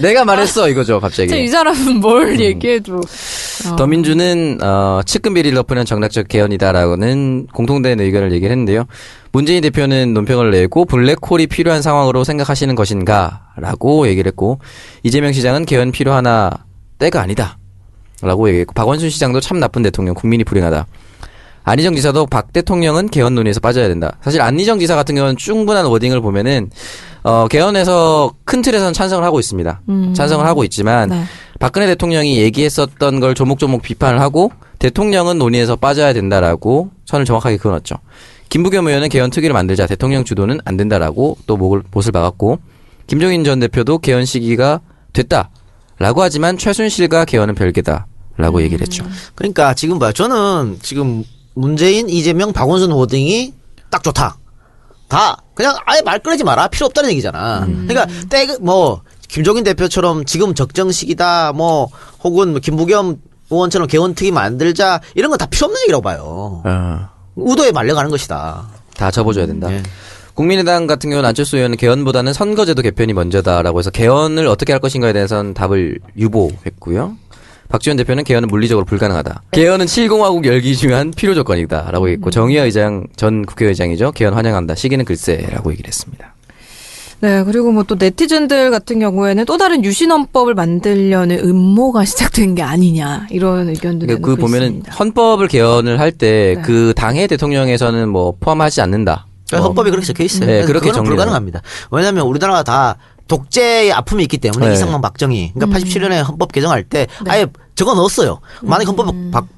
내가 말했어 이거죠 갑자기. 이 사람은 뭘 얘기해도. 더민주는 측근 비리를 덮으는 정략적 개헌이다라고는 공통된 의견을 얘기를 했는데요. 문재인 대표는 논평을 내고 블랙홀이 필요한 상황으로 생각하시는 것인가라고 얘기를 했고 이재명 시장은 개헌 필요하나 때가 아니다라고 얘기했고 박원순 시장도 참 나쁜 대통령 국민이 불행하다. 안희정 지사도 박 대통령은 개헌 논의에서 빠져야 된다. 사실 안희정 지사 같은 경우는 충분한 워딩을 보면은 개헌에서 큰 틀에서는 찬성을 하고 있습니다. 찬성을 하고 있지만 네. 박근혜 대통령이 얘기했었던 걸 조목조목 비판을 하고 대통령은 논의에서 빠져야 된다라고 선을 정확하게 그어놨죠. 김부겸 의원은 개헌 특위를 만들자 대통령 주도는 안 된다라고 또 못을 박았고 김종인 전 대표도 개헌 시기가 됐다라고 하지만 최순실과 개헌은 별개다라고 얘기를 했죠. 그러니까 지금 봐요. 저는 지금 문재인, 이재명, 박원순 워딩이 딱 좋다. 다 그냥 아예 말 꺼내지 마라. 필요 없다는 얘기잖아. 그러니까 김종인 대표처럼 지금 적정 시기다. 혹은 김부겸 의원처럼 개헌특위 만들자. 이런 건 다 필요 없는 얘기라고 봐요. 의도에 말려가는 것이다. 다 접어줘야 된다. 네. 국민의당 같은 경우는 안철수 의원은 개헌보다는 선거제도 개편이 먼저다라고 해서 개헌을 어떻게 할 것인가에 대해서는 답을 유보했고요. 박지원 대표는 개헌은 물리적으로 불가능하다. 개헌은 7공화국 열기 중요한 필요 조건이다라고 했고 정의화 의장 전 국회의장이죠. 개헌 환영한다. 시기는 글쎄라고 얘기를 했습니다. 네, 그리고 또 네티즌들 같은 경우에는 또 다른 유신헌법을 만들려는 음모가 시작된 게 아니냐 이런 의견도 내놓고 있습니다. 보면은 헌법을 개헌을 할 때 그 당의 대통령에서는 포함하지 않는다. 헌법이 그렇게 적혀 있어요. 네, 그렇게 그건 불가능합니다. 왜냐하면 우리나라가 다 독재의 아픔이 있기 때문에 이상만 박정희 그러니까 87년에 헌법 개정할 때 아예 적어 넣었어요. 만약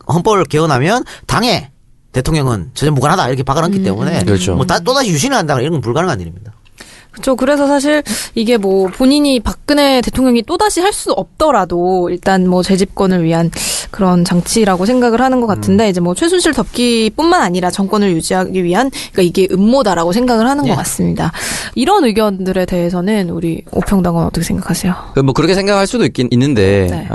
헌법을 개헌하면 당의 대통령은 전혀 무관하다 이렇게 박아놨기 때문에 그렇죠. 또다시 유신을 한다 이런 건 불가능한 일입니다. 그렇죠. 그래서 사실 이게 본인이 박근혜 대통령이 또다시 할 수 없더라도 일단 재집권을 위한 그런 장치라고 생각을 하는 것 같은데 이제 최순실 덮기뿐만 아니라 정권을 유지하기 위한 그러니까 이게 음모다라고 생각을 하는 것 같습니다. 이런 의견들에 대해서는 우리 오평당은 어떻게 생각하세요? 그렇게 생각할 수도 있는데 네.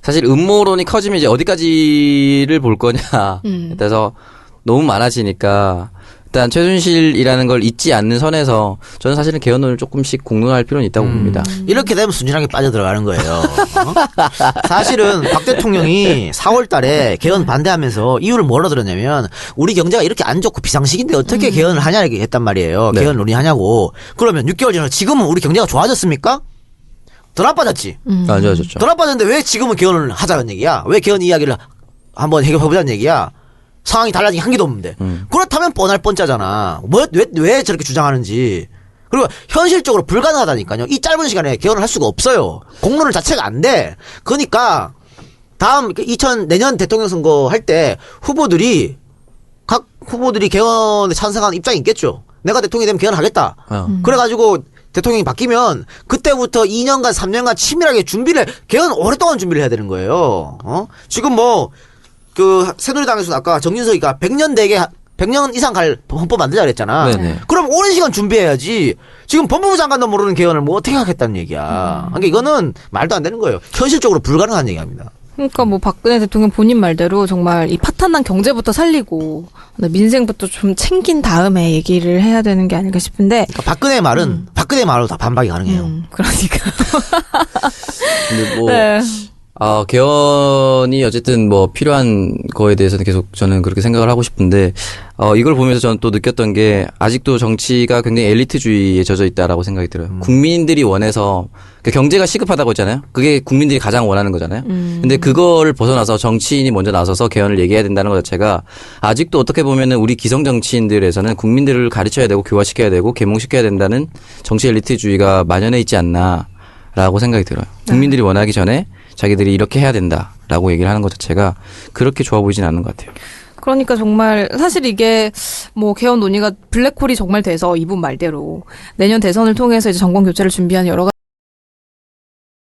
사실 음모론이 커지면 이제 어디까지를 볼 거냐. 그래서 너무 많아지니까 일단 최순실이라는 걸 잊지 않는 선에서 저는 사실은 개헌론을 조금씩 공론화할 필요는 있다고 봅니다. 이렇게 되면 순진하게 빠져들어가는 거예요. 사실은 박 대통령이 4월 달에 개헌 반대하면서 이유를 뭐라 들었냐면 우리 경제가 이렇게 안 좋고 비상식인데 어떻게 개헌을 하냐 이렇게 했단 말이에요. 네. 개헌 논의하냐고. 그러면 6개월 전에 지금은 우리 경제가 좋아졌습니까? 더 나빠졌지. 안 좋아졌죠. 더 나빠졌는데 왜 지금은 개헌을 하자는 얘기야? 왜 개헌 이야기를 한번 해결해보자는 얘기야? 상황이 달라진 게 한 개도 없는데. 그렇다면 뻔할 뻔짜잖아. 왜 저렇게 주장하는지. 그리고 현실적으로 불가능하다니까요. 이 짧은 시간에 개헌을 할 수가 없어요. 공론을 자체가 안 돼. 그러니까 다음 내년 대통령 선거 할 때 각 후보들이 개헌에 찬성하는 입장이 있겠죠. 내가 대통령이 되면 개헌하겠다. 그래가지고 대통령이 바뀌면 그때부터 2년간 3년간 치밀하게 개헌 오랫동안 준비를 해야 되는 거예요. 지금 새누리당에서는 아까 정진석이가 100년 이상 갈 헌법 만들자 그랬잖아. 네네. 그럼 오랜 시간 준비해야지. 지금 법무부 장관도 모르는 개헌을 어떻게 하겠다는 얘기야. 그러니까 이거는 말도 안 되는 거예요. 현실적으로 불가능한 얘기합니다. 그러니까 박근혜 대통령 본인 말대로 정말 이 파탄난 경제부터 살리고 민생부터 좀 챙긴 다음에 얘기를 해야 되는 게 아닐까 싶은데. 그러니까 박근혜 말은 박근혜 말로 다 반박이 가능해요. 그러니까. 근데 네. 개헌이 어쨌든 필요한 거에 대해서는 계속 저는 그렇게 생각을 하고 싶은데, 이걸 보면서 저는 또 느꼈던 게, 아직도 정치가 굉장히 엘리트주의에 젖어 있다라고 생각이 들어요. 국민들이 원해서, 경제가 시급하다고 했잖아요? 그게 국민들이 가장 원하는 거잖아요? 근데 그거를 벗어나서 정치인이 먼저 나서서 개헌을 얘기해야 된다는 것 자체가, 아직도 어떻게 보면은 우리 기성 정치인들에서는 국민들을 가르쳐야 되고, 교화시켜야 되고, 계몽시켜야 된다는 정치 엘리트주의가 만연해 있지 않나라고 생각이 들어요. 국민들이 원하기 전에, 자기들이 이렇게 해야 된다라고 얘기를 하는 것 자체가 그렇게 좋아 보이진 않는 것 같아요. 그러니까 정말 사실 이게 개헌 논의가 블랙홀이 정말 돼서 이분 말대로 내년 대선을 통해서 이제 정권 교체를 준비하는 여러 가지